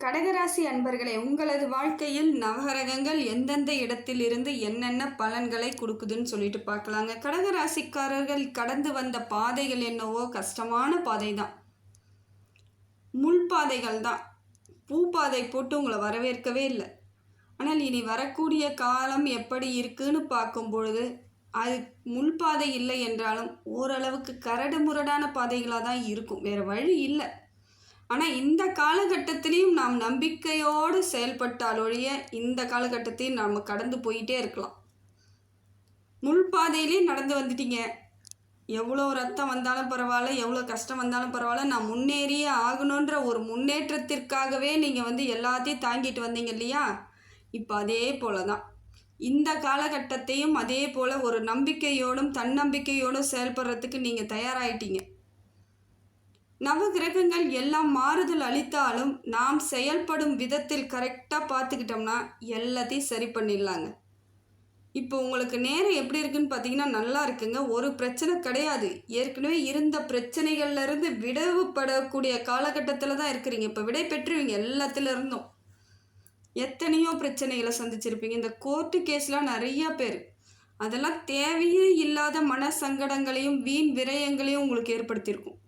கடகராசி அன்பர்களே, உங்களது வாழ்க்கையில் நவகிரகங்கள் எந்தெந்த இடத்தில் இருந்து என்னென்ன பலன்களை கொடுக்குதுன்னு சொல்லிட்டு பார்க்கலாங்க. கடகராசிக்காரர்கள் கடந்து வந்த பாதைகள் என்னவோ கஷ்டமான பாதை தான், முள் பாதைகள் தான். பூப்பாதை போட்டு உங்களை வரவேற்கவே இல்லை. ஆனால் இனி வரக்கூடிய காலம் எப்படி இருக்குன்னு பார்க்கும் பொழுது அது முள் பாதை இல்லை என்றாலும் ஓரளவுக்கு கரடு முரடான பாதைகளாக தான் இருக்கும், வேறு வழி இல்லை. ஆனால் இந்த காலகட்டத்திலையும் நாம் நம்பிக்கையோடு செயல்பட்டாலொழிய இந்த காலகட்டத்தையும் நாம் கடந்து போயிட்டே இருக்கலாம். முள்பாதையிலே நடந்து வந்துட்டீங்க, எவ்வளோ ரத்தம் வந்தாலும் பரவாயில்ல, எவ்வளோ கஷ்டம் வந்தாலும் பரவாயில்ல, நான் முன்னேறியே ஆகணுன்ற ஒரு முன்னேற்றத்திற்காகவே நீங்கள் எல்லாத்தையும் தாங்கிட்டு வந்தீங்க இல்லையா? இப்போ அதே போல தான் இந்த காலகட்டத்தையும் அதே போல் ஒரு நம்பிக்கையோடும் தன்னம்பிக்கையோடும் செயல்படுறதுக்கு நீங்கள் தயாராகிட்டீங்க. நவகிரகங்கள் எல்லாம் மாறுதல் அளித்தாலும் நாம் செயல்படும் விதத்தில் கரெக்டாக பார்த்துக்கிட்டோம்னா எல்லாத்தையும் சரி பண்ணிடலாங்க. இப்போ உங்களுக்கு நேரம் எப்படி இருக்குன்னு பார்த்தீங்கன்னா நல்லா இருக்குங்க, ஒரு பிரச்சனை கிடையாது. ஏற்கனவே இருந்த பிரச்சனைகள்லேருந்து விடுபடக்கூடிய காலகட்டத்தில் தான் இருக்கிறீங்க. இப்போ விடை பெற்றுவீங்க எல்லாத்துலேருந்தும். எத்தனையோ பிரச்சனைகளை சந்திச்சிருப்பீங்க. இந்த கோர்ட்டு கேஸ்லாம் நிறையா பேர், அதெல்லாம் தேவையே இல்லாத மன சங்கடங்களையும் வீண் விரயங்களையும் உங்களுக்கு ஏற்படுத்தியிருக்கும்.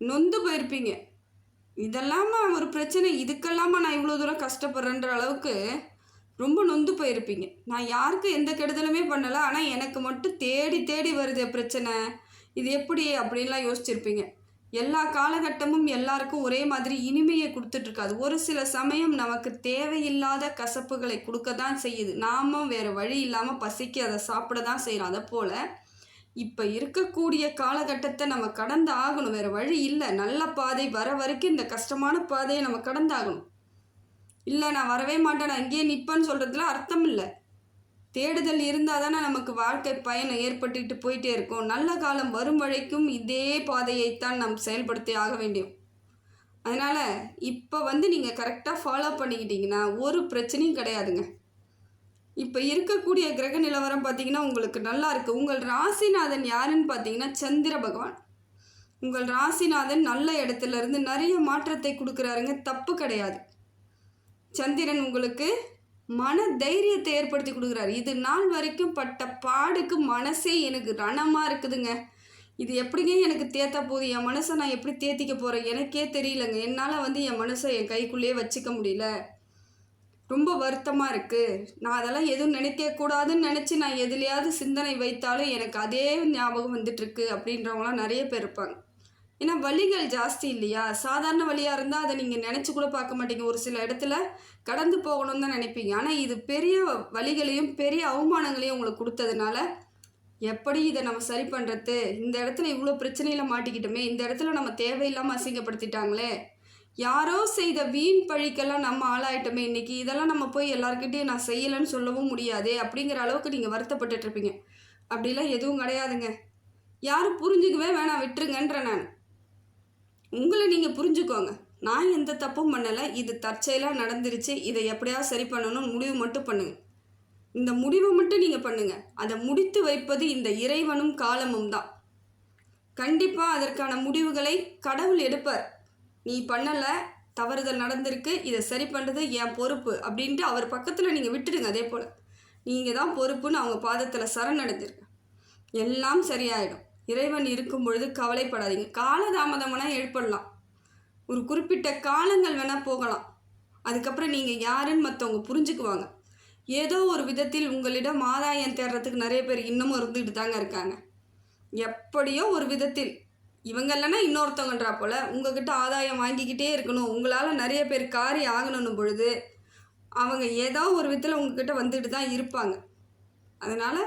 நொந்து போயிருப்பீங்க. இதெல்லாமா ஒரு பிரச்சனை, இதுக்கெல்லாமா நான் இவ்வளோ தூரம் கஷ்டப்படுறேன்ற அளவுக்கு ரொம்ப நொந்து போயிருப்பீங்க. நான் யாருக்கும் எந்த கெடுதலுமே பண்ணலை, ஆனால் எனக்கு மட்டும் தேடி தேடி வருது பிரச்சனை, இது எப்படி அப்படின்லாம் யோசிச்சிருப்பீங்க. எல்லா காலகட்டமும் எல்லாருக்கும் ஒரே மாதிரி இனிமையை கொடுத்துட்ருக்காது. ஒரு சில சமயம் நமக்கு தேவையில்லாத கசப்புகளை கொடுக்க தான் செய்யுது. நாமும் வேறு வழி இல்லாமல் பசிக்கு அதை சாப்பிட தான் செய்கிறோம். அதை போல் இப்போ இருக்கக்கூடிய காலகட்டத்தை நம்ம கடந்து ஆகணும், வேறு வழி இல்லை. நல்ல பாதை வர வரைக்கும் இந்த கஷ்டமான பாதையை நம்ம கடந்தாகணும். இல்லை நான் வரவே மாட்டேன், நான் இங்கேயே நிற்பேன்னு சொல்கிறதுல அர்த்தம் இல்லை. தேடுதல் இருந்தால் தானே நமக்கு வாழ்க்கை பயணம் ஏற்பட்டுக்கிட்டு போயிட்டே இருக்கும். நல்ல காலம் வரும் வரைக்கும் இதே பாதையைத்தான் நாம் செயல்படுத்தி ஆக வேண்டும். அதனால் இப்போ நீங்கள் கரெக்டாக ஃபாலோ பண்ணிக்கிட்டிங்கன்னா ஒரு பிரச்சனையும் கிடையாதுங்க. இப்போ இருக்கக்கூடிய கிரக நிலவரம் பார்த்திங்கன்னா உங்களுக்கு நல்லா இருக்குது. உங்கள் ராசிநாதன் யாருன்னு பார்த்தீங்கன்னா சந்திர பகவான். உங்கள் ராசிநாதன் நல்ல இடத்துலேருந்து நிறைய மாற்றத்தை கொடுக்குறாருங்க, தப்பு கிடையாது. சந்திரன் உங்களுக்கு மன தைரியத்தை ஏற்படுத்தி கொடுக்குறாரு. இது நாள் வரைக்கும் பட்ட பாடுக்கு மனசே எனக்கு ரணமாக இருக்குதுங்க, இது எப்படிங்க எனக்கு தேத்த போகுது, என் மனசை நான் எப்படி தேத்திக்க போகிறேன் எனக்கே தெரியலங்க. என்னால் என் மனசை என் கைக்குள்ளேயே வச்சுக்க முடியல, ரொம்ப வருத்தமாக இருக்குது. நான் அதெல்லாம் எதுவும் நினைக்கக்கூடாதுன்னு நினச்சி நான் எதுலையாவது சிந்தனை வைத்தாலும் எனக்கு அதே ஞாபகம் வந்துட்டுருக்கு அப்படின்றவங்களாம் நிறைய பேர் இருப்பாங்க. ஏன்னா வலிகள் ஜாஸ்தி இல்லையா? சாதாரண வழியாக இருந்தால் அதை நீங்கள் நினச்சி கூட பார்க்க மாட்டீங்க, ஒரு சில இடத்துல கடந்து போகணும்னு தான் நினைப்பீங்க. ஆனால் இது பெரிய வலிகளையும் பெரிய அவமானங்களையும் உங்களுக்கு கொடுத்ததுனால எப்படி இதை நம்ம சரி பண்ணுறது, இந்த இடத்துல இவ்வளோ பிரச்சனையில் மாட்டிக்கிட்டோமே, இந்த இடத்துல நம்ம தேவையில்லாமல் அசிங்கப்படுத்திட்டாங்களே, யாரோ செய்த வீண் பழிக்கெல்லாம் நம்ம ஆளாயிட்டோமே இன்றைக்கி, இதெல்லாம் நம்ம போய் எல்லாருக்கிட்டையும் நான் செய்யலைன்னு சொல்லவும் முடியாதே அப்படிங்கிற அளவுக்கு நீங்கள் வருத்தப்பட்டுட்ருப்பீங்க. அப்படிலாம் எதுவும் கிடையாதுங்க. யாரும் புரிஞ்சுக்கவே வேணாம், விட்டுருங்கன்ற நான். உங்களை நீங்கள் புரிஞ்சுக்கோங்க, நான் எந்த தப்பும் பண்ணலை, இது தற்செயலாக நடந்துருச்சு, இதை எப்படியாவது சரி பண்ணணும்னு முடிவு மட்டும் பண்ணுங்கள். இந்த முடிவை மட்டும் நீங்கள் பண்ணுங்கள். அதை முடித்து வைப்பது இந்த இறைவனும் காலமும் தான். கண்டிப்பாக அதற்கான முடிவுகளை கடவுள் எடுப்பார். நீ பண்ணலை, தவறுதல் நடந்திருக்கு, இதை சரி பண்ணுறது என் பொறுப்பு அப்படின்ட்டு அவர் பக்கத்தில் நீங்கள் விட்டுடுங்க. அதே போல் நீங்கள் தான் பொறுப்புன்னு அவங்க பாதத்தில் சரணடைஞ்சிருங்க, எல்லாம் சரியாயிடும். இறைவன் இருக்கும் பொழுது கவலைப்படாதீங்க. காலதாமதம்னா ஏற்படலாம், ஒரு குறிப்பிட்ட காலங்கள் வேணால் போகலாம், அதுக்கப்புறம் நீங்கள் யாருன்னு மற்றவங்க புரிஞ்சுக்குவாங்க. ஏதோ ஒரு விதத்தில் உங்களிடம் ஆதாயம் தேடுறதுக்கு நிறைய பேர் இன்னமும் இருந்துகிட்டு தாங்க இருக்காங்க. எப்படியோ ஒரு விதத்தில் இவங்க இல்லைன்னா இன்னொருத்தவங்கன்றா போல் உங்ககிட்ட ஆதாயம் வாங்கிக்கிட்டே இருக்கணும், உங்களால் நிறைய பேர் காரியம் ஆகணும் பொழுது அவங்க ஏதோ ஒரு விதத்தில் உங்ககிட்ட வந்துட்டு தான் இருப்பாங்க. அதனால்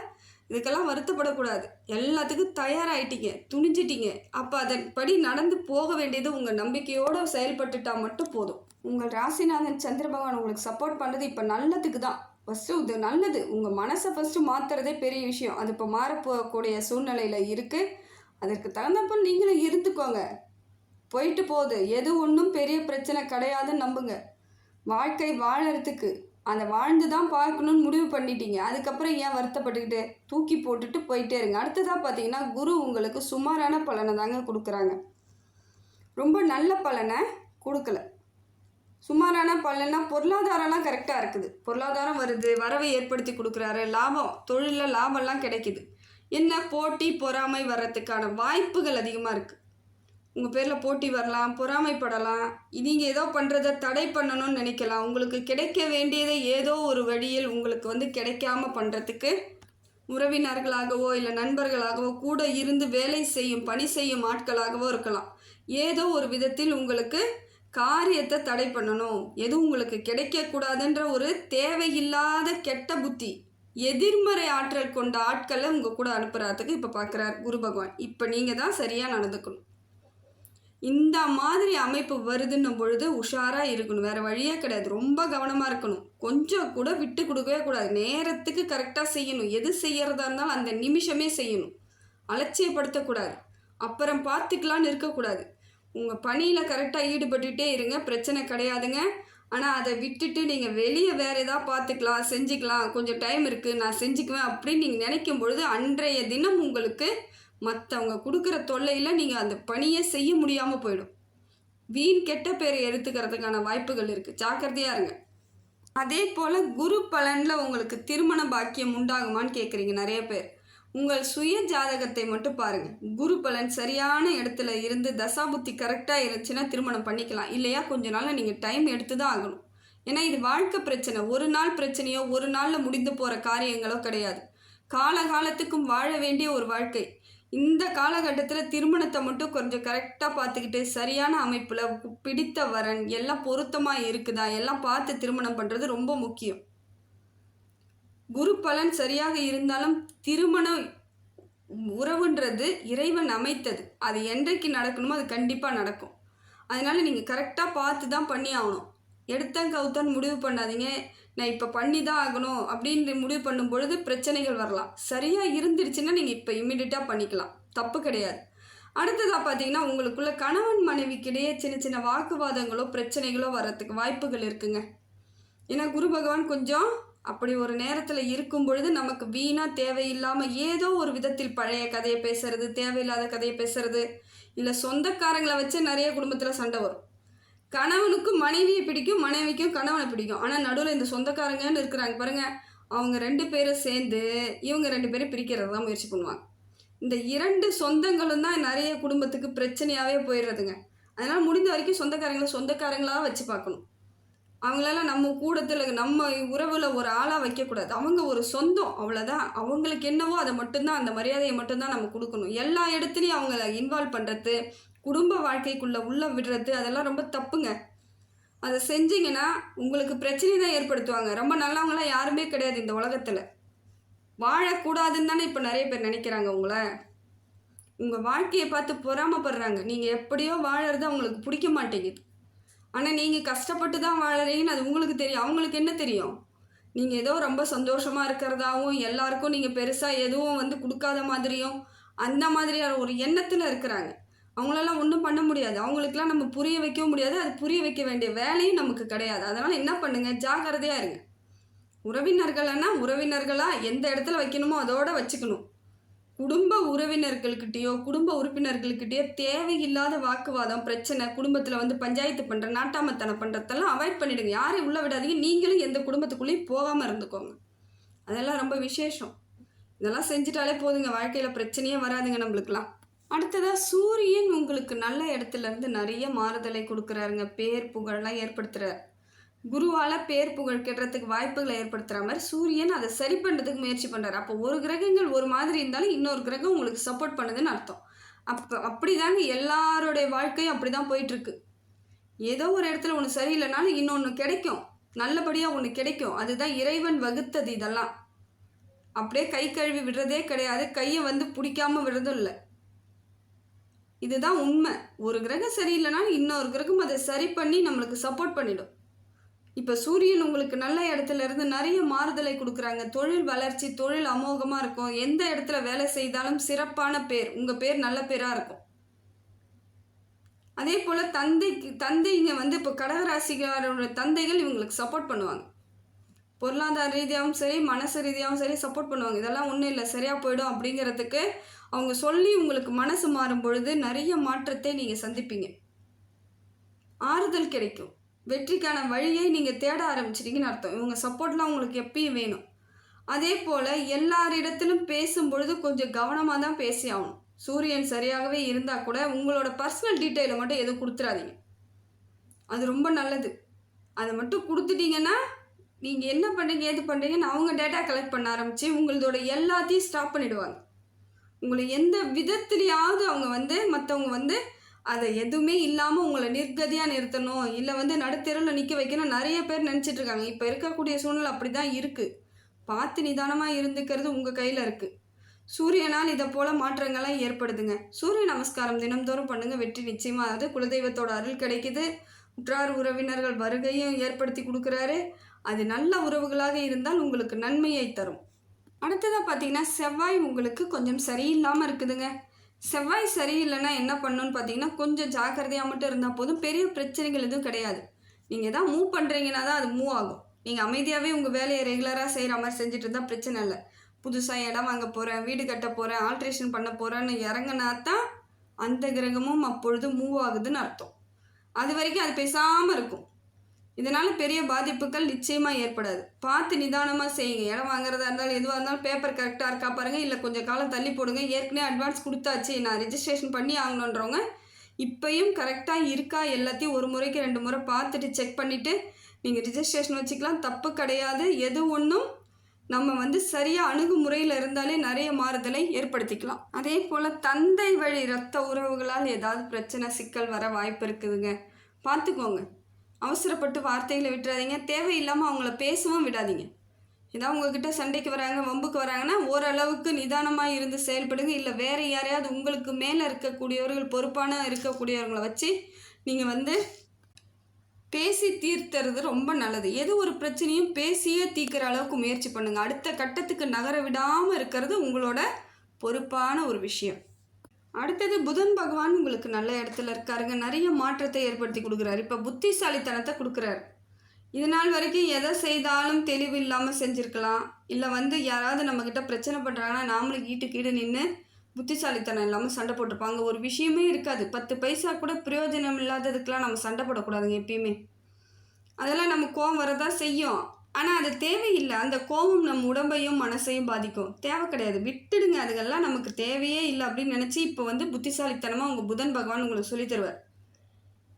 இதுக்கெல்லாம் வருத்தப்படக்கூடாது. எல்லாத்துக்கும் தயாராகிட்டீங்க, துணிஞ்சிட்டீங்க. அப்போ அதன்படி நடந்து போக வேண்டியது உங்கள் நம்பிக்கையோடு செயல்பட்டுட்டால் மட்டும் போதும். உங்கள் ராசிநாதன் சந்திர பகவான் உங்களுக்கு சப்போர்ட் பண்ணுறது இப்போ நல்லதுக்கு தான். ஃபஸ்ட்டு இது நல்லது, உங்கள் மனசை ஃபஸ்ட்டு மாற்றுறதே பெரிய விஷயம். அது இப்போ மாறப்போகக்கூடிய சூழ்நிலையில் இருக்குது. அதற்கு தகுந்தப்போ நீங்களும் இருந்துக்கோங்க, போயிட்டு போகுது. எது ஒன்றும் பெரிய பிரச்சனை கிடையாதுன்னு நம்புங்க. வாழ்க்கை வாழறதுக்கு அந்த வாழ்ந்து தான் பார்க்கணுன்னு முடிவு பண்ணிட்டீங்க, அதுக்கப்புறம் ஏன் வருத்தப்பட்டுக்கிட்டு தூக்கி போட்டுட்டு போயிட்டே இருங்க. அடுத்ததாக பார்த்தீங்கன்னா குரு உங்களுக்கு சுமாரான பலனை தாங்க கொடுக்குறாங்க, ரொம்ப நல்ல பலனை கொடுக்கல. சுமாரான பலன்னா பொருளாதாரம்லாம் கரெக்டாக இருக்குது. பொருளாதாரம் வருது, வரவை ஏற்படுத்தி கொடுக்குறாரு, லாபம் தொழிலில் லாபம்லாம் கிடைக்குது. என்ன போட்டி பொறாமை வர்றதுக்கான வாய்ப்புகள் அதிகமாக இருக்குது. உங்கள் பேரில் போட்டி வரலாம், பொறாமைப்படலாம், நீங்கள் ஏதோ பண்ணுறதை தடை பண்ணணும்னு நினைக்கலாம். உங்களுக்கு கிடைக்க வேண்டியதை ஏதோ ஒரு வழியில் உங்களுக்கு கிடைக்காம பண்ணுறதுக்கு உறவினர்களாகவோ இல்லை நண்பர்களாகவோ கூட இருந்து வேலை செய்யும் பணி செய்யும் ஆட்களாகவோ இருக்கலாம். ஏதோ ஒரு விதத்தில் உங்களுக்கு காரியத்தை தடை பண்ணணும், எதுவும் உங்களுக்கு கிடைக்கக்கூடாதுன்ற ஒரு தேவையில்லாத கெட்ட புத்தி, எதிர்மறை ஆற்றல் கொண்ட ஆட்களை உங்கள் கூட அனுப்புறதுக்கு இப்போ பார்க்குறார் குரு பகவான். இப்போ நீங்கள் தான் சரியாக நடந்துக்கணும். இந்த மாதிரி அமைப்பு வருதுன்னும் பொழுது உஷாராக இருக்கணும், வேறு வழியே கிடையாது. ரொம்ப கவனமாக இருக்கணும், கொஞ்சம் கூட விட்டு கொடுக்கவே கூடாது. நேரத்துக்கு கரெக்டாக செய்யணும், எது செய்கிறதா இருந்தாலும் அந்த நிமிஷமே செய்யணும், அலட்சியப்படுத்தக்கூடாது, அப்புறம் பார்த்துக்கலான்னு இருக்கக்கூடாது. உங்கள் பணியில் கரெக்டாக ஈடுபட்டுகிட்டே இருங்க, பிரச்சனை கிடையாதுங்க. ஆனால் அதை விட்டுட்டு நீங்கள் வெளியே வேறு எதாவது பார்த்துக்கலாம், செஞ்சுக்கலாம், கொஞ்சம் டைம் இருக்குது நான் செஞ்சுக்குவேன் அப்படின்னு நீங்கள் நினைக்கும் பொழுது அன்றைய தினம் உங்களுக்கு மற்றவங்க கொடுக்குற தொல்லையில் நீங்கள் அந்த பணியை செய்ய முடியாமல் போயிடும். வீண் கெட்ட பேரை எடுத்துக்கிறதுக்கான வாய்ப்புகள் இருக்குது, ஜாக்கிரதையாக இருங்க. அதே போல் குரு பலனில் உங்களுக்கு திருமண பாக்கியம் உண்டாகுமான்னு கேட்குறீங்க நிறைய பேர். உங்கள் சுய ஜாதகத்தை மட்டும் பாருங்கள். குரு பலன் சரியான இடத்துல இருந்து தசாபுத்தி கரெக்டாக இருந்துச்சுன்னா திருமணம் பண்ணிக்கலாம். இல்லையா கொஞ்ச நாளில் நீங்கள் டைம் எடுத்து தான் ஆகணும். ஏன்னா இது வாழ்க்கை பிரச்சனை, ஒரு நாள் பிரச்சனையோ ஒரு நாளில் முடிந்து போகிற காரியங்களோ கிடையாது. காலகாலத்துக்கும் வாழ வேண்டிய ஒரு வாழ்க்கை. இந்த காலகட்டத்தில் திருமணத்தை மட்டும் கொஞ்சம் கரெக்டாக பார்த்துக்கிட்டு சரியான அமைப்பில் பிடித்த வரன் எல்லாம் பொருத்தமாக இருக்குதா எல்லாம் பார்த்து திருமணம் பண்ணுறது ரொம்ப முக்கியம். குரு பலன் சரியாக இருந்தாலும் திருமண உறவுன்றது இறைவன் அமைத்தது. அது என்றைக்கு நடக்கணுமோ அது கண்டிப்பாக நடக்கும். அதனால் நீங்கள் கரெக்டாக பார்த்து தான் பண்ணி ஆகணும். எடுத்தன் கவுத்தன் முடிவு பண்ணாதீங்க, நான் இப்போ பண்ணி தான் ஆகணும் அப்படின்னு முடிவு பண்ணும் பொழுது பிரச்சனைகள் வரலாம். சரியாக இருந்துருச்சுன்னா நீங்கள் இப்போ இம்மிடியட்டாக பண்ணிக்கலாம், தப்பு கிடையாது. அடுத்ததாக பார்த்தீங்கன்னா உங்களுக்குள்ள கணவன் மனைவிக்கிடையே சின்ன சின்ன வாக்குவாதங்களோ பிரச்சனைகளோ வர்றதுக்கு வாய்ப்புகள் இருக்குங்க. ஏன்னா குரு பகவான் கொஞ்சம் அப்படி ஒரு நேரத்தில் இருக்கும் பொழுது நமக்கு வீணாக தேவையில்லாமல் ஏதோ ஒரு விதத்தில் பழைய கதையை பேசுறது, தேவையில்லாத கதையை பேசுறது, இல்லை சொந்தக்காரங்களை வச்சு நிறைய குடும்பத்தில் சண்டை வரும். கணவனுக்கும் மனைவியை பிடிக்கும், மனைவிக்கும் கணவனை பிடிக்கும். ஆனால் நடுவில் இந்த சொந்தக்காரங்கன்னு இருக்கிறாங்க பாருங்கள், அவங்க 2 பேரும் சேர்ந்து இவங்க 2 பேரும் பிரிக்கிறது தான் முயற்சி பண்ணுவாங்க. இந்த 2 சொந்தங்களும் தான் நிறைய குடும்பத்துக்கு பிரச்சனையாகவே போயிடுறதுங்க. அதனால் முடிந்த வரைக்கும் சொந்தக்காரங்களாக வச்சு பார்க்கணும். அவங்களெல்லாம் நம்ம கூடத்தில் நம்ம உறவில் ஒரு ஆளாக வைக்கக்கூடாது. அவங்க ஒரு சொந்தம், அவ்வளோதான். அவங்களுக்கு என்னவோ அதை மட்டும்தான், அந்த மரியாதையை மட்டும்தான் நம்ம கொடுக்கணும். எல்லா இடத்துலையும் அவங்கள இன்வால்வ் பண்ணுறது, குடும்ப வாழ்க்கைக்குள்ளே உள்ளே விடுறது, அதெல்லாம் ரொம்ப தப்புங்க. அதை செஞ்சிங்கன்னா உங்களுக்கு பிரச்சனை தான் ஏற்படுத்துவாங்க. ரொம்ப நல்லவங்களாம் யாருமே கிடையாது இந்த உலகத்தில். வாழக்கூடாதுன்னு தானே இப்போ நிறைய பேர் நினைக்கிறாங்க. உங்கள் வாழ்க்கையை பார்த்து பொறாமப்படுறாங்க. நீங்கள் எப்படியோ வாழறது அவங்களுக்கு பிடிக்க மாட்டேங்குது. ஆனால் நீங்கள் கஷ்டப்பட்டு தான் வாழறீங்கன்னு அது உங்களுக்கு தெரியும். அவங்களுக்கு என்ன தெரியும்? நீங்கள் ஏதோ ரொம்ப சந்தோஷமாக இருக்கிறதாவும் எல்லாருக்கும் நீங்கள் பெருசாக எதுவும் கொடுக்காத மாதிரியும் அந்த மாதிரியான ஒரு எண்ணத்தில் இருக்கிறாங்க. அவங்களெல்லாம் ஒன்றும் பண்ண முடியாது. அவங்களுக்கெல்லாம் நம்ம புரிய வைக்கவும் முடியாது, அது புரிய வைக்க வேண்டிய வேலையும் நமக்கு கிடையாது. அதனால் என்ன பண்ணுங்கள், ஜாக்கிரதையாக இருங்க. உறவினர்களாக எந்த இடத்துல வைக்கணுமோ அதோடு வச்சுக்கணும். குடும்ப உறவினர்கள்கிட்டயோ குடும்ப உறுப்பினர்கள்கிட்டயோ தேவையில்லாத வாக்குவாதம் பிரச்சனை, குடும்பத்தில் பஞ்சாயத்து பண்ணுற நாட்டாமத்தனம் பண்ணுறதெல்லாம் அவாய்ட் பண்ணிவிடுங்க. யாரையும் உள்ளே விடாதீங்க. நீங்களும் எந்த குடும்பத்துக்குள்ளேயும் போகாமல் இருந்துக்கோங்க. அதெல்லாம் ரொம்ப விசேஷம். இதெல்லாம் செஞ்சுட்டாலே போதுங்க, வாழ்க்கையில் பிரச்சனையே வராதுங்க நம்மளுக்கெல்லாம். அடுத்ததாக சூரியன் உங்களுக்கு நல்ல இடத்துலேருந்து நிறைய மாறுதலை கொடுக்குறாருங்க. பேர் புகழெலாம் ஏற்படுத்துகிறார். குருவால் பேர் புகழ் கெடுறதுக்கு வாய்ப்புகளை ஏற்படுத்துகிற மாதிரி சூரியன் அதை சரி பண்ணுறதுக்கு முயற்சி பண்ணுறாரு. அப்போ ஒரு கிரகங்கள் ஒரு மாதிரி இருந்தாலும் இன்னொரு கிரகம் உங்களுக்கு சப்போர்ட் பண்ணுதுன்னு அர்த்தம். அப்படி தாங்க எல்லாருடைய வாழ்க்கையும் அப்படி தான் போயிட்டுருக்கு. ஏதோ ஒரு இடத்துல ஒன்று சரியில்லைனாலும் இன்னொன்று கிடைக்கும், நல்லபடியாக ஒன்று கிடைக்கும். அதுதான் இறைவன் வகுத்தது. இதெல்லாம் அப்படியே கை கழுவி விடுறதே கிடையாது, கையை பிடிக்காம விடுறதும் இல்லை. இதுதான் உண்மை. ஒரு கிரகம் சரியில்லைனாலும் இன்னொரு கிரகம் அதை சரி பண்ணி நம்மளுக்கு சப்போர்ட் பண்ணிடும். இப்போ சூரியன் உங்களுக்கு நல்ல இடத்துல இருந்து நிறைய மாறுதலை கொடுக்குறாங்க. தொழில் வளர்ச்சி, தொழில் அமோகமாக இருக்கும். எந்த இடத்துல வேலை செய்தாலும் சிறப்பான பேர், உங்கள் பேர் நல்ல பேராக இருக்கும். அதே போல் தந்தைங்க இப்போ கடகராசிக்காரோட தந்தைகள் இவங்களுக்கு சப்போர்ட் பண்ணுவாங்க. பொருளாதார ரீதியாகவும் சரி, மனசு ரீதியாகவும் சரி சப்போர்ட் பண்ணுவாங்க. இதெல்லாம் ஒன்றும் இல்லை, சரியாக போயிடும் அப்படிங்கிறதுக்கு அவங்க சொல்லி உங்களுக்கு மனசு மாறும் பொழுது நிறைய மாற்றத்தை நீங்கள் சந்திப்பீங்க. ஆறுதல் கிடைக்கும். வெற்றிக்கான வழியை நீங்கள் தேட ஆரம்பிச்சிட்டிங்கன்னு அர்த்தம். இவங்க சப்போர்ட்லாம் உங்களுக்கு எப்பயும் வேணும். அதே போல் எல்லாரிடத்திலும் பேசும்பொழுது கொஞ்சம் கவனமாக தான் பேசி ஆகணும். சூரியன் சரியாகவே இருந்தால் கூட உங்களோட பர்சனல் டீட்டெயிலை மட்டும் எதுவும் கொடுத்துறாதீங்க. அது ரொம்ப நல்லது. அதை மட்டும் கொடுத்துட்டீங்கன்னா நீங்கள் என்ன பண்ணுறீங்க ஏது பண்ணுறீங்கன்னு அவங்க டேட்டா கலெக்ட் பண்ண ஆரம்பித்து உங்களோட எல்லாத்தையும் ஸ்டாப் பண்ணிவிடுவாங்க. உங்களை எந்த விதத்துலையாவது அவங்க மற்றவங்க அதை எதுவுமே இல்லாமல் உங்களை நிர்கதியாக நிறுத்தணும், இல்லை நடுத்தெருவில் நிற்க வைக்கணும் நிறைய பேர் நினச்சிட்ருக்காங்க. இப்போ இருக்கக்கூடிய சூழ்நிலை அப்படி தான் இருக்குது. பார்த்து நிதானமாக இருந்துக்கிறது உங்கள் கையில் இருக்குது. சூரியனால் இதை போல் மாற்றங்கள்லாம் ஏற்படுதுங்க. சூரிய நமஸ்காரம் தினம்தோறும் பண்ணுங்கள், வெற்றி நிச்சயமாக. அதாவது குலதெய்வத்தோட அருள் கிடைக்குது, உற்றார் உறவினர்கள் வருகையும் ஏற்படுத்தி கொடுக்குறாரு. அது நல்ல உறவுகளாக இருந்தால் உங்களுக்கு நன்மையை தரும். அடுத்ததாக பார்த்தீங்கன்னா செவ்வாய் உங்களுக்கு கொஞ்சம் சரியில்லாமல் இருக்குதுங்க. செவ்வாய் சரியில்லைன்னா என்ன பண்ணணும்னு பார்த்தீங்கன்னா கொஞ்சம் ஜாக்கிரதையாக மட்டும் இருந்தால் போதும். பெரிய பிரச்சனைகள் எதுவும் கிடையாது. நீங்கள் தான் மூவ் பண்ணுறீங்கன்னா தான் அது மூவ் ஆகும். நீங்கள் அமைதியாகவே உங்கள் வேலையை ரெகுலராக செய்கிற மாதிரி செஞ்சுட்டு இருந்தால் பிரச்சனை இல்லை. புதுசாக இடம் வாங்க போகிறேன், வீடு கட்ட போகிறேன், ஆல்ட்ரேஷன் பண்ண போகிறேன்னு இறங்கினா தான் அந்த கிரகமும் அப்பொழுது மூவ் ஆகுதுன்னு அர்த்தம். அது வரைக்கும் அது பேசாமல் இருக்கும். இதனால் பெரிய பாதிப்புகள் நிச்சயமாக ஏற்படாது. பார்த்து நிதானமாக செய்யுங்க. இடம் வாங்குறதா இருந்தாலும் எதுவாக இருந்தாலும் பேப்பர் கரெக்டாக இருக்கா பாருங்கள், இல்லை கொஞ்சம் காலம் தள்ளி போடுங்க. ஏற்கனவே அட்வான்ஸ் கொடுத்தாச்சு, நான் ரெஜிஸ்ட்ரேஷன் பண்ணி ஆகணுன்றவங்க இப்போயும் கரெக்டாக இருக்கா எல்லாத்தையும் ஒரு முறைக்கு 2 முறை பார்த்துட்டு செக் பண்ணிவிட்டு நீங்கள் ரிஜிஸ்ட்ரேஷன் வச்சுக்கலாம், தப்பு கிடையாது. எது ஒன்றும் நம்ம சரியாக அணுகுமுறையில் இருந்தாலே நிறைய மாறுதலை ஏற்படுத்திக்கலாம். அதே போல் தந்தை வழி இரத்த உறவுகளால் ஏதாவது பிரச்சனை சிக்கல் வர வாய்ப்பு இருக்குதுங்க. பார்த்துக்கோங்க. அவசரப்பட்டு வார்த்தைகளை விட்டுறாதீங்க. தேவையில்லாமல் அவங்கள பேசவும் விடாதீங்க. ஏதாவது உங்ககிட்ட சண்டைக்கு வராங்க, வம்புக்கு வராங்கன்னா ஓரளவுக்கு நிதானமாக இருந்து செயல்படுங்க. இல்லை வேறு யாரையாவது உங்களுக்கு மேலே இருக்கக்கூடியவர்கள், பொறுப்பான இருக்கக்கூடியவர்களை வச்சு நீங்கள் பேசி தீர்த்துறது ரொம்ப நல்லது. எது ஒரு பிரச்சனையும் பேசியே தீர்க்கிற அளவுக்கு முயற்சி பண்ணுங்கள். அடுத்த கட்டத்துக்கு நகர விடாமல் இருக்கிறது உங்களோட பொறுப்பான ஒரு விஷயம். அடுத்தது புதன் பகவான் உங்களுக்கு நல்ல இடத்துல இருக்காருங்க. நிறைய மாற்றத்தை ஏற்படுத்தி கொடுக்குறாரு. இப்போ புத்திசாலித்தனத்தை கொடுக்குறாரு. இது நாள் வரைக்கும் எதை செய்தாலும் தெளிவு இல்லாமல் செஞ்சுருக்கலாம். இல்லை யாராவது நம்மக்கிட்ட பிரச்சனை பண்ணுறாங்கன்னா நாமளும் ஈடு நின்று புத்திசாலித்தனம் இல்லாமல் சண்டை போட்டிருப்பாங்க. ஒரு விஷயமே இருக்காது. 10 பைசா கூட பிரயோஜனம் இல்லாததுக்கெலாம் நம்ம சண்டை போடக்கூடாதுங்க எப்பயுமே. அதெல்லாம் நம்ம கோபம் வரதான் செய்யும். ஆனால் அது தேவையில்லை. அந்த கோபம் நம்ம உடம்பையும் மனசையும் பாதிக்கும். தேவை கிடையாது, விட்டுடுங்க. அதுக்கெல்லாம் நமக்கு தேவையே இல்லை அப்படின்னு நினச்சி இப்போ புத்திசாலித்தனமாக உங்கள் புதன் பகவான் உங்களுக்கு சொல்லி தருவார்.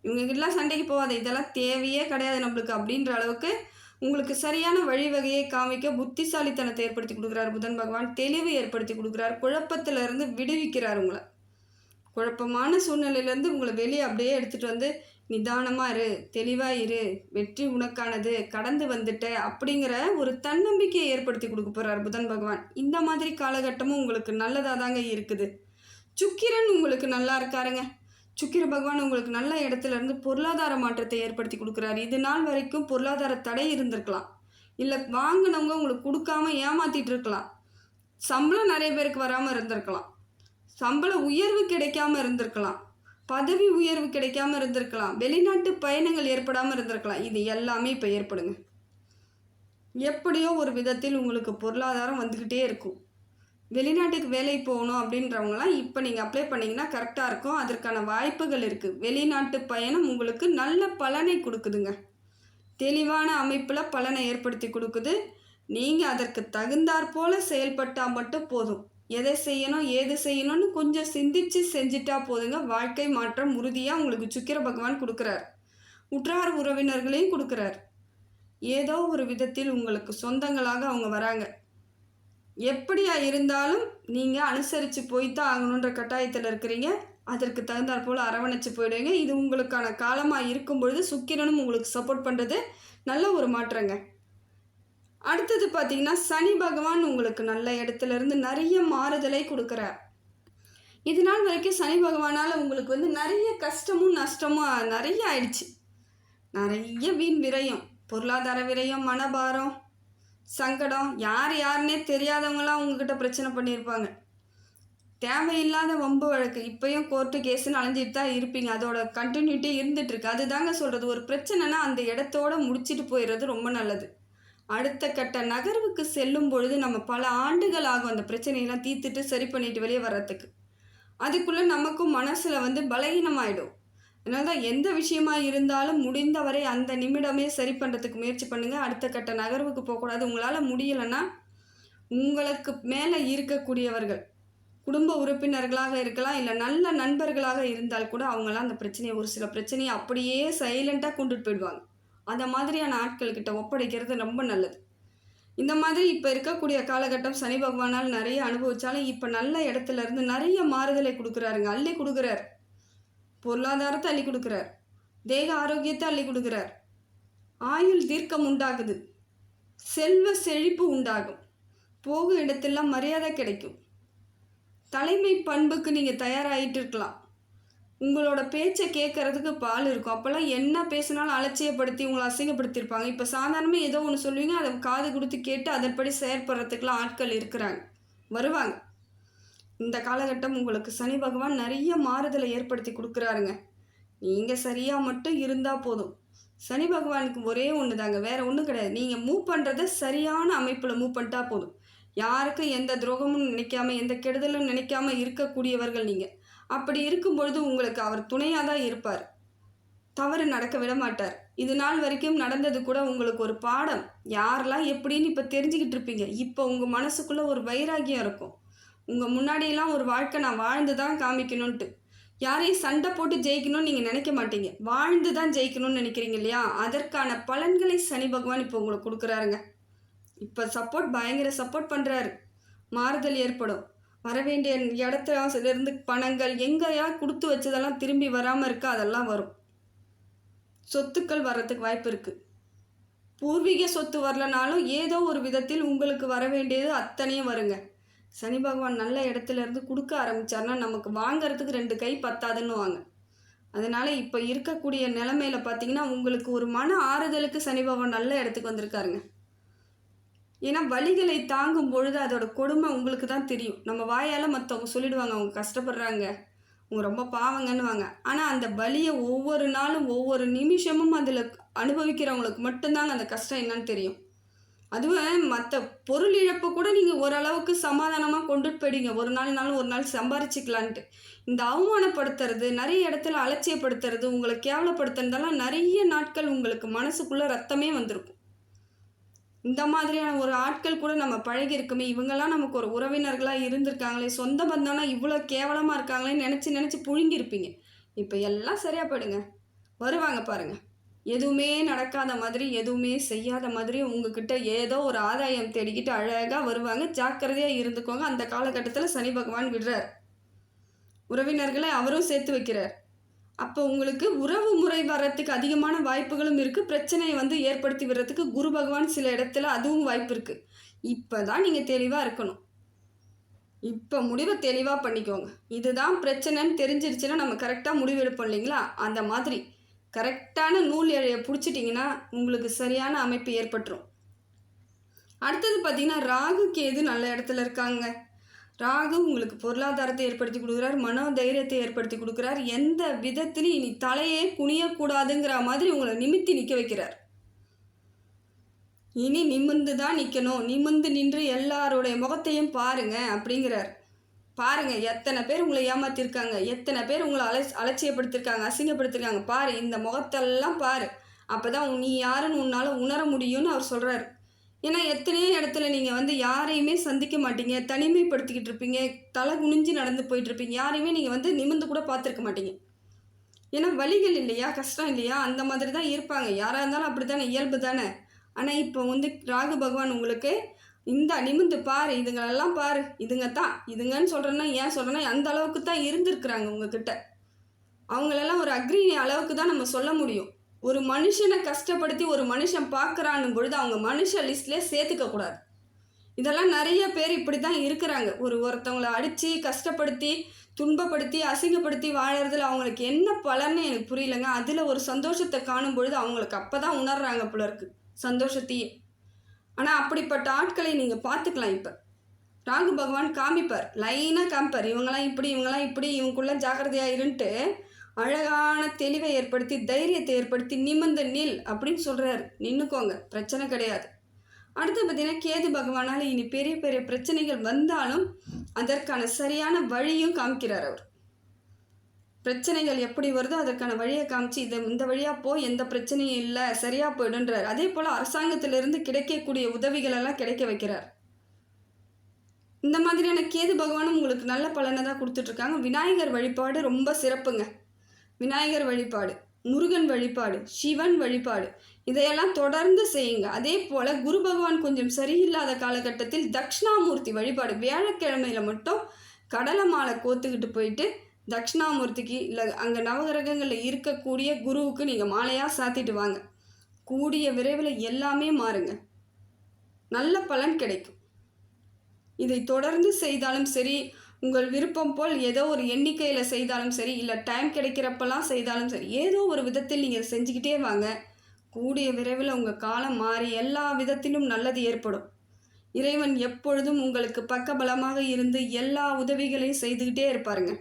இவங்ககிட்டலாம் சண்டைக்கு போகாத, இதெல்லாம் தேவையே கிடையாது நம்மளுக்கு அப்படின்ற அளவுக்கு உங்களுக்கு சரியான வழிவகையை காமிக்க புத்திசாலித்தனத்தை ஏற்படுத்தி கொடுக்குறாரு புதன் பகவான். தெளிவு ஏற்படுத்தி கொடுக்குறாரு. குழப்பத்திலேருந்து விடுவிக்கிறார். உங்களை குழப்பமான சூழ்நிலையிலேருந்து உங்களை வெளியே அப்படியே எடுத்துகிட்டு நிதானமாக இரு, தெளிவாக இரு, வெற்றி உனக்கானது, கடந்து வந்துட்ட அப்படிங்கிற ஒரு தன்னம்பிக்கையை ஏற்படுத்தி கொடுக்க போகிறார் புதன் பகவான். இந்த மாதிரி காலகட்டமும் உங்களுக்கு நல்லதாக தாங்க இருக்குது. சுக்கிரன் உங்களுக்கு நல்லா இருக்காருங்க. சுக்கிர பகவான் உங்களுக்கு நல்ல இடத்துல இருந்து பொருளாதார மாற்றத்தை ஏற்படுத்தி கொடுக்குறாரு. இது நாள் வரைக்கும் பொருளாதார தடை இருந்திருக்கலாம், இல்லை வாங்கினவங்க உங்களுக்கு கொடுக்காம ஏமாற்றிட்டு இருக்கலாம், சம்பளம் நிறைய பேருக்கு வராமல் இருந்திருக்கலாம், சம்பள உயர்வு கிடைக்காம இருந்திருக்கலாம், பதவி உயர்வு கிடைக்காம இருந்திருக்கலாம், வெளிநாட்டு பயணங்கள் ஏற்படாமல் இருந்திருக்கலாம். இது எல்லாமே இப்போ ஏற்படுங்க. எப்படியோ ஒரு விதத்தில் உங்களுக்கு பொருளாதாரம் வந்துக்கிட்டே இருக்கும். வெளிநாட்டுக்கு வேலைக்கு போகணும் அப்படின்றவங்களாம் இப்போ நீங்கள் அப்ளை பண்ணிங்கன்னா கரெக்டாக இருக்கும். அதற்கான வாய்ப்புகள் இருக்குது. வெளிநாட்டு பயணம் உங்களுக்கு நல்ல பலனை கொடுக்குதுங்க. தெளிவான அமைப்பில் பலனை ஏற்படுத்தி கொடுக்குது. நீங்கள் அதற்கு தகுந்தாற்போல் செயல்பட்டால் மட்டும் போதும். எதை செய்யணும் ஏது செய்யணும்னு கொஞ்சம் சிந்திச்சு செஞ்சிட்டா போதுங்க. வாழ்க்கை மாற்றம் உறுதியாக உங்களுக்கு சுக்கிர பகவான் கொடுக்குறார். உற்றார் உறவினர்களையும் கொடுக்குறார். ஏதோ ஒரு விதத்தில் உங்களுக்கு சொந்தங்களாக அவங்க வராங்க. எப்படியா இருந்தாலும் நீங்கள் அனுசரித்து போய்த்தான் ஆகணுன்ற கட்டாயத்தில் இருக்கிறீங்க. அதற்கு தகுந்தாற் போல் அரவணைச்சு போயிடுவீங்க. இது உங்களுக்கான காலமாக இருக்கும் பொழுது சுக்கிரனும் உங்களுக்கு சப்போர்ட் பண்ணுறது நல்ல ஒரு மாற்றங்க. அடுத்தது பார்த்திங்கன்னா சனி பகவான் உங்களுக்கு நல்ல இடத்துல இருந்து நிறைய மாறுதலை கொடுக்குறார். இது நாள் வரைக்கும் சனி பகவானால் உங்களுக்கு நிறைய கஷ்டமும் நஷ்டமும் நிறைய ஆயிடுச்சு. நிறைய வீண் விரயம், பொருளாதார விரயம், மனபாரம், சங்கடம், யாருன்னே தெரியாதவங்களாம் உங்ககிட்ட பிரச்சனை பண்ணியிருப்பாங்க. தேவையில்லாத வம்பு வழக்கு, இப்போயும் கோர்ட்டு கேஸுன்னு அலைஞ்சிட்டு தான் இருப்பீங்க. அதோட கண்டினியூட்டி இருந்துகிட்ருக்கு. அதுதாங்க சொல்கிறது, ஒரு பிரச்சனைனா அந்த இடத்தோடு முடிச்சுட்டு போயிடுறது ரொம்ப நல்லது. அடுத்த கட்ட நகர்வுக்கு செல்லும் பொழுது நம்ம பல ஆண்டுகள் ஆகும் அந்த பிரச்சனையெல்லாம் தீர்த்துட்டு சரி பண்ணிட்டு வெளியே வர்றதுக்கு. அதுக்குள்ளே நமக்கும் மனசில் பலகீனமாயிடும். அதனால தான் எந்த விஷயமா இருந்தாலும் முடிந்தவரை அந்த நிமிடமே சரி பண்ணுறதுக்கு முயற்சி பண்ணுங்கள். அடுத்த கட்ட நகர்வுக்கு போகக்கூடாது. உங்களால் முடியலைன்னா உங்களுக்கு மேலே இருக்கக்கூடியவர்கள் குடும்ப உறுப்பினர்களாக இருக்கலாம், இல்லை நல்ல நண்பர்களாக இருந்தால் கூட அவங்களாம் அந்த பிரச்சனையை ஒரு சில பிரச்சனையை அப்படியே சைலண்ட்டாக கொண்டுட்டு போயிடுவாங்க. அந்த மாதிரியான ஆட்கள்கிட்ட ஒப்படைக்கிறது ரொம்ப நல்லது. இந்த மாதிரி இப்போ இருக்கக்கூடிய காலகட்டம் சனி பகவானால் நிறைய அனுபவித்தாலும் இப்போ நல்ல இடத்துல இருந்து நிறைய மாறுதலை கொடுக்குறாருங்க. அள்ளி கொடுக்குறார். பொருளாதாரத்தை அள்ளி கொடுக்குறார், தேக ஆரோக்கியத்தை அள்ளி கொடுக்குறார், ஆயுள் தீர்க்கம் உண்டாகுது, செல்வ செழிப்பு உண்டாகும், போகும் இடத்தெல்லாம் மரியாதை கிடைக்கும், தலைமை பண்புக்கு நீங்கள் தயாராகிட்டு இருக்கலாம். உங்களோட பேச்சை கேட்கறதுக்கு பால் இருக்கும். அப்போல்லாம் என்ன பேசினாலும் அலட்சியப்படுத்தி உங்களை அசிங்கப்படுத்தியிருப்பாங்க. இப்போ சாதாரணமாக ஏதோ ஒன்று சொல்லுவீங்க, அதை காது கொடுத்து கேட்டு அதன்படி செயற்படுறதுக்கெலாம் ஆட்கள் இருக்கிறாங்க, வருவாங்க. இந்த காலகட்டம் உங்களுக்கு சனி பகவான் நிறைய மாறுதலை ஏற்படுத்தி கொடுக்குறாருங்க. நீங்கள் சரியாக மட்டும் இருந்தால் போதும். சனி பகவானுக்கு ஒரே ஒன்று தாங்க, வேறு ஒன்றும் கிடையாது. நீங்கள் மூவ் பண்ணுறத சரியான அமைப்பில் மூவ் பண்ணிட்டா போதும். யாருக்கும் எந்த துரோகமும் நினைக்காம, எந்த கெடுதலும் நினைக்காம இருக்கக்கூடியவர்கள் நீங்கள். அப்படி இருக்கும் பொழுது உங்களுக்கு அவர் துணையாக தான் இருப்பார். தவறு நடக்க விட மாட்டார். இது நாள் வரைக்கும் நடந்தது கூட உங்களுக்கு ஒரு பாடம். யாரெல்லாம் எப்படின்னு இப்போ தெரிஞ்சுக்கிட்டு இருப்பீங்க. இப்போ உங்கள் மனசுக்குள்ளே ஒரு வைராகியம் இருக்கும். உங்கள் முன்னாடியெல்லாம் ஒரு வாழ்க்கை நான் வாழ்ந்து தான் காமிக்கணுன்ட்டு, யாரையும் சண்டை போட்டு ஜெயிக்கணும்னு நீங்கள் நினைக்க மாட்டீங்க. வாழ்ந்து தான் ஜெயிக்கணும்னு நினைக்கிறீங்க இல்லையா? அதற்கான பலன்களை சனி பகவான் இப்போ உங்களுக்கு கொடுக்குறாருங்க. இப்போ பயங்கர சப்போர்ட் பண்ணுறாரு. மாறுதல் ஏற்படும். வரவேண்டிய இடத்துல இருந்து பணங்கள் எங்கேயா கொடுத்து வச்சதெல்லாம் திரும்பி வராமல் இருக்கா, அதெல்லாம் வரும். சொத்துக்கள் வர்றதுக்கு வாய்ப்பு இருக்குது. பூர்வீக சொத்து வரலனாலும் ஏதோ ஒரு விதத்தில் உங்களுக்கு வர வேண்டியது அத்தனையும் வருங்க. சனி பகவான் நல்ல இடத்துல இருந்து கொடுக்க ஆரம்பித்தார்னா நமக்கு வாங்கிறதுக்கு 2 கை பத்தாதுன்னு வாங்க. அதனால் இப்போ இருக்கக்கூடிய நிலமையில பார்த்தீங்கன்னா உங்களுக்கு ஒரு மன ஆறுதலுக்கு சனி பகவான் நல்ல இடத்துக்கு வந்திருக்காருங்க. ஏன்னா வலிகளை தாங்கும் பொழுது அதோட கொடுமை உங்களுக்கு தான் தெரியும். நம்ம வாயால் மற்றவங்க சொல்லிடுவாங்க அவங்க கஷ்டப்படுறாங்க, அவங்க ரொம்ப பாவங்கன்னுவாங்க. ஆனால் அந்த வலியை ஒவ்வொரு நாளும் ஒவ்வொரு நிமிஷமும் அதில் அனுபவிக்கிறவங்களுக்கு மட்டும்தாங்க அந்த கஷ்டம் என்னன்னு தெரியும். அதுவும் மற்ற பொருள் இழப்பு கூட நீங்கள் ஓரளவுக்கு சமாதானமாக கொண்டுட்டு போயிடுங்க, ஒரு நாள் சம்பாரிச்சிக்கலான்ட்டு. இந்த அவமானப்படுத்துறது, நிறைய இடத்துல அலட்சியப்படுத்துறது, உங்களை கேவலப்படுத்துறதெல்லாம் நிறைய நாட்கள் உங்களுக்கு மனசுக்குள்ளே ரத்தமே வந்திருக்கும். இந்த மாதிரியான ஒரு ஆட்கள் கூட நம்ம பழகி இருக்குமே, இவங்கெல்லாம் நமக்கு ஒரு உறவினர்களாக இருந்திருக்காங்களே, சொந்த பந்தம்னா இவ்வளோ கேவலமாக இருக்காங்களேன்னு நினச்சி புழுங்கியிருப்பீங்க. இப்போ எல்லாம் சரியாக போயிடுங்க, வருவாங்க பாருங்கள். எதுவுமே நடக்காத மாதிரி, எதுவுமே செய்யாத மாதிரி உங்ககிட்ட ஏதோ ஒரு ஆதாயம் தேடிக்கிட்டு அழகாக வருவாங்க. ஜாக்கிரதையாக இருந்துக்கோங்க. அந்த காலகட்டத்தில் சனி பகவான் விடுறார். உறவினர்களை அவரும் சேர்த்து வைக்கிறார். அப்போ உங்களுக்கு உறவு முறை வர்றதுக்கு அதிகமான வாய்ப்புகளும் இருக்குது. பிரச்சனையை ஏற்படுத்தி விடுறதுக்கு குரு பகவான் சில இடத்துல அதுவும் வாய்ப்பு இருக்குது. இப்போ தான் நீங்கள் தெளிவாக இருக்கணும். இப்போ முடிவை தெளிவாக பண்ணிக்கோங்க. இதுதான் பிரச்சனைன்னு தெரிஞ்சிருச்சுன்னா நம்ம கரெக்டாக முடிவு எடுப்போம் இல்லைங்களா? அந்த மாதிரி கரெக்டான நூல் இழையை பிடிச்சிட்டிங்கன்னா உங்களுக்கு சரியான அமைப்பு ஏற்பட்டுரும். அடுத்தது பார்த்திங்கன்னா ராகு கேது நல்ல இடத்துல இருக்காங்க. ராகு உங்களுக்கு பொருளாதாரத்தை ஏற்படுத்தி கொடுக்குறார், மனோதைரியத்தை ஏற்படுத்தி கொடுக்குறார். எந்த விதத்திலும் இனி தலையே குனியக்கூடாதுங்கிற மாதிரி உங்களை நிமித்தி நிற்க வைக்கிறார். இனி நிமிர்ந்து தான் நிற்கணும், நிமிர்ந்து நின்று எல்லாருடைய முகத்தையும் பாருங்க அப்படிங்கிறார். பாருங்கள், எத்தனை பேர் உங்களை ஏமாற்றிருக்காங்க, எத்தனை பேர் உங்களை அலட்சியப்படுத்திருக்காங்க, அசிங்கப்படுத்திருக்காங்க. பாரு, இந்த முகத்தெல்லாம் பாரு, அப்போ தான் நீ யாருன்னு உன்னால் உணர முடியும்னு அவர் சொல்கிறார். ஏன்னா எத்தனையோ இடத்துல நீங்கள் யாரையுமே சந்திக்க மாட்டீங்க, தனிமைப்படுத்திக்கிட்டு இருப்பீங்க, தலை குனிஞ்சு நடந்து போயிட்டுருப்பீங்க, யாரையுமே நீங்கள் நிமிர்ந்து கூட பார்த்துருக்க மாட்டீங்க. ஏன்னா வலிகள் இல்லையா, கஷ்டம் இல்லையா, அந்த மாதிரி தான் இருப்பாங்க. யாராக இருந்தாலும் அப்படி தானே, இயல்பு தானே. ஆனால் இப்போ ராகு பகவான் உங்களுக்கு இந்த நிமிர்ந்து பாரு, இதுங்களெல்லாம் பாரு, இதுங்க தான், இதுங்கன்னு சொல்கிறேன்னா ஏன் சொல்கிறேன்னா அந்த அளவுக்கு தான் இருந்திருக்கிறாங்க உங்ககிட்ட. அவங்களெல்லாம் ஒரு அக்ரிணி அளவுக்கு தான் நம்ம சொல்ல முடியும். ஒரு மனுஷனை கஷ்டப்படுத்தி ஒரு மனுஷன் பார்க்குறான்னு பொழுது அவங்க மனுஷ லிஸ்ட்லேயே சேர்த்துக்கக்கூடாது. இதெல்லாம் நிறைய பேர் இப்படி தான் இருக்கிறாங்க. ஒருத்தவங்களை அடித்து கஷ்டப்படுத்தி துன்பப்படுத்தி அசிங்கப்படுத்தி வாழறதுல அவங்களுக்கு என்ன பலன்னு எனக்கு புரியலைங்க. அதில் ஒரு சந்தோஷத்தை காணும் பொழுது அவங்களுக்கு அப்போ தான் உணர்றாங்க போல இருக்குது சந்தோஷத்தையே. ஆனால் அப்படிப்பட்ட ஆட்களை நீங்கள் பார்த்துக்கலாம். இப்போ ராகு பகவான் காமிப்பார், லைனாக காமிப்பார், இவங்களாம் இப்படி இவங்களாம் இப்படி, இவங்களுக்குள்ளே ஜாக்கிரதையாக இருந்துட்டு அழகான தெளிவை ஏற்படுத்தி தைரியத்தை ஏற்படுத்தி நிமிர்ந்து நில் அப்படின்னு சொல்கிறாரு. நின்றுக்கோங்க, பிரச்சனை கிடையாது. அடுத்து பார்த்திங்கன்னா கேது பகவானால் இனி பெரிய பெரிய பிரச்சனைகள் வந்தாலும் அதற்கான சரியான வழியும் காமிக்கிறார் அவர். பிரச்சனைகள் எப்படி வருதோ அதற்கான வழியை காமிச்சு இந்த வழியாக போய் எந்த பிரச்சனையும் இல்லை, சரியாக போயிடுன்றார். அதே போல் அரசாங்கத்திலிருந்து கிடைக்கக்கூடிய உதவிகளெல்லாம் கிடைக்க வைக்கிறார். இந்த மாதிரியான கேது பகவானும் உங்களுக்கு நல்ல பலனை தான் கொடுத்துட்ருக்காங்க. விநாயகர் வழிபாடு ரொம்ப சிறப்புங்க. விநாயகர் வழிபாடு, முருகன் வழிபாடு, சிவன் வழிபாடு இதையெல்லாம் தொடர்ந்து செய்யுங்க. அதே போல் குரு பகவான் கொஞ்சம் சரியில்லாத காலகட்டத்தில் தட்சிணாமூர்த்தி வழிபாடு, வியாழக்கிழமையில் மட்டும் கடலை மாலை கோத்துக்கிட்டு போயிட்டு தட்சிணாமூர்த்திக்கு இல்லை அங்கே நவகிரகங்களில் இருக்கக்கூடிய குருவுக்கு நீங்கள் மாலையாக சாத்திட்டு வாங்க. கூடிய விரைவில் எல்லாமே மாறுங்க, நல்ல பலன் கிடைக்கும். இதை தொடர்ந்து செய்தாலும் சரி, உங்கள் விருப்பம் போல் ஏதோ ஒரு எண்ணிக்கையில் செய்தாலும் சரி, இல்லை டைம் கிடைக்கிறப்பெல்லாம் செய்தாலும் சரி, ஏதோ ஒரு விதத்தில் நீங்கள் செஞ்சுக்கிட்டே வாங்க. கூடிய விரைவில் உங்கள் காலம் மாறி எல்லா விதத்திலும் நல்லது ஏற்படும். இறைவன் எப்பொழுதும் உங்களுக்கு பக்கபலமாக இருந்து எல்லா உதவிகளையும் செய்துக்கிட்டே இருப்பாருங்க.